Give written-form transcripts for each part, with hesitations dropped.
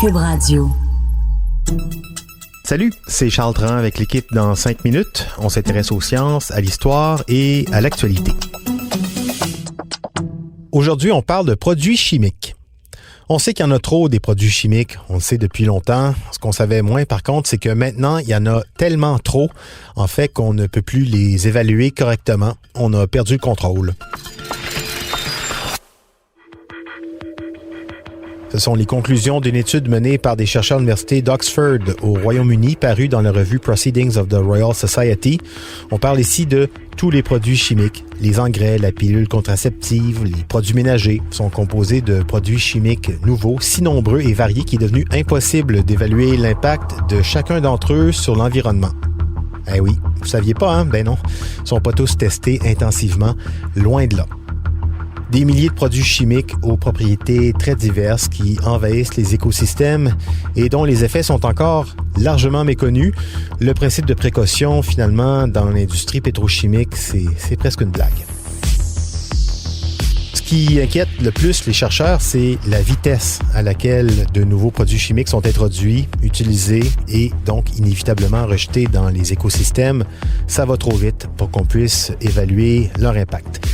Cube Radio. Salut, c'est Charles Tran avec l'équipe dans 5 minutes. On s'intéresse aux sciences, à l'histoire et à l'actualité. Aujourd'hui, on parle de produits chimiques. On sait qu'il y en a trop des produits chimiques, on le sait depuis longtemps. Ce qu'on savait moins, par contre, c'est que maintenant, il y en a tellement trop, en fait, qu'on ne peut plus les évaluer correctement. On a perdu le contrôle. Ce sont les conclusions d'une étude menée par des chercheurs de l'Université d'Oxford au Royaume-Uni, parue dans la revue Proceedings of the Royal Society. On parle ici de tous les produits chimiques. Les engrais, la pilule contraceptive, les produits ménagers sont composés de produits chimiques nouveaux, si nombreux et variés qu'il est devenu impossible d'évaluer l'impact de chacun d'entre eux sur l'environnement. Eh oui, vous saviez pas, hein? Ben non, ils ne sont pas tous testés intensivement, loin de là. Des milliers de produits chimiques aux propriétés très diverses qui envahissent les écosystèmes et dont les effets sont encore largement méconnus. Le principe de précaution, finalement, dans l'industrie pétrochimique, c'est presque une blague. Ce qui inquiète le plus les chercheurs, c'est la vitesse à laquelle de nouveaux produits chimiques sont introduits, utilisés et donc inévitablement rejetés dans les écosystèmes. Ça va trop vite pour qu'on puisse évaluer leur impact.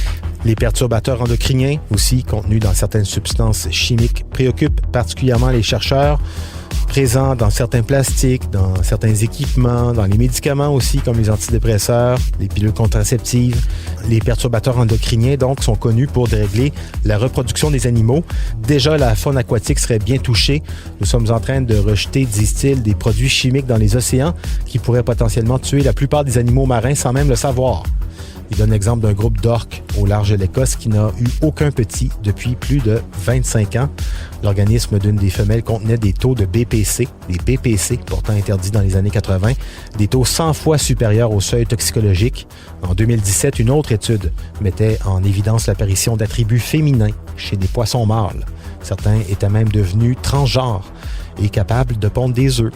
Les perturbateurs endocriniens, aussi contenus dans certaines substances chimiques, préoccupent particulièrement les chercheurs, présents dans certains plastiques, dans certains équipements, dans les médicaments aussi, comme les antidépresseurs, les pilules contraceptives. Les perturbateurs endocriniens, donc, sont connus pour dérégler la reproduction des animaux. Déjà, la faune aquatique serait bien touchée. Nous sommes en train de rejeter, disent-ils, des produits chimiques dans les océans qui pourraient potentiellement tuer la plupart des animaux marins sans même le savoir. Il donne l'exemple d'un groupe d'orques au large de l'Écosse qui n'a eu aucun petit depuis plus de 25 ans. L'organisme d'une des femelles contenait des taux de BPC, des BPC pourtant interdits dans les années 80, des taux 100 fois supérieurs au seuil toxicologique. En 2017, une autre étude mettait en évidence l'apparition d'attributs féminins chez des poissons mâles. Certains étaient même devenus transgenres et capables de pondre des œufs.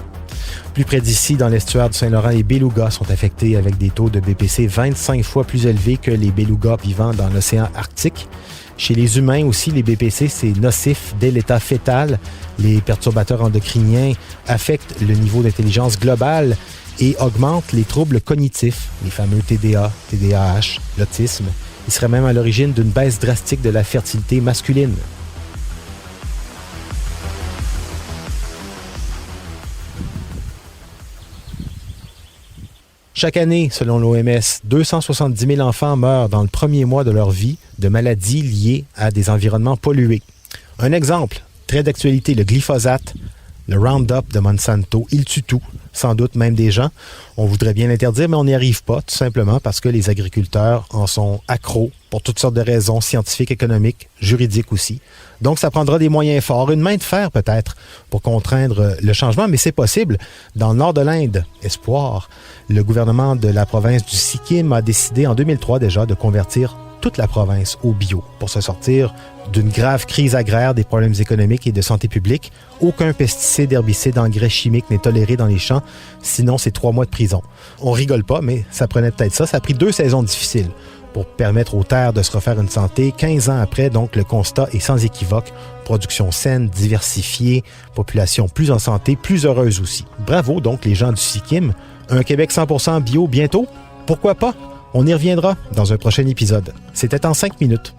Plus près d'ici, dans l'estuaire du Saint-Laurent, les belugas sont affectés avec des taux de BPC 25 fois plus élevés que les belugas vivant dans l'océan Arctique. Chez les humains aussi, les BPC, c'est nocif dès l'état fœtal. Les perturbateurs endocriniens affectent le niveau d'intelligence globale et augmentent les troubles cognitifs, les fameux TDA, TDAH, l'autisme. Ils seraient même à l'origine d'une baisse drastique de la fertilité masculine. Chaque année, selon l'OMS, 270 000 enfants meurent dans le premier mois de leur vie de maladies liées à des environnements pollués. Un exemple, très d'actualité, le glyphosate, le Roundup de Monsanto, il tue tout, sans doute même des gens. On voudrait bien l'interdire, mais on n'y arrive pas, tout simplement parce que les agriculteurs en sont accros pour toutes sortes de raisons scientifiques, économiques, juridiques aussi. Donc, ça prendra des moyens forts, une main de fer peut-être, pour contraindre le changement, mais c'est possible. Dans le nord de l'Inde, espoir, le gouvernement de la province du Sikkim a décidé en 2003 déjà de convertir toute la province au bio pour se sortir d'une grave crise agraire, des problèmes économiques et de santé publique. Aucun pesticide, herbicide, engrais chimique n'est toléré dans les champs, sinon c'est 3 mois de prison. On rigole pas, mais ça prenait peut-être ça. Ça a pris 2 saisons difficiles pour permettre aux terres de se refaire une santé. 15 ans après, donc, le constat est sans équivoque. Production saine, diversifiée, population plus en santé, plus heureuse aussi. Bravo donc les gens du Sikkim. Un Québec 100% bio bientôt? Pourquoi pas? On y reviendra dans un prochain épisode. C'était en 5 minutes.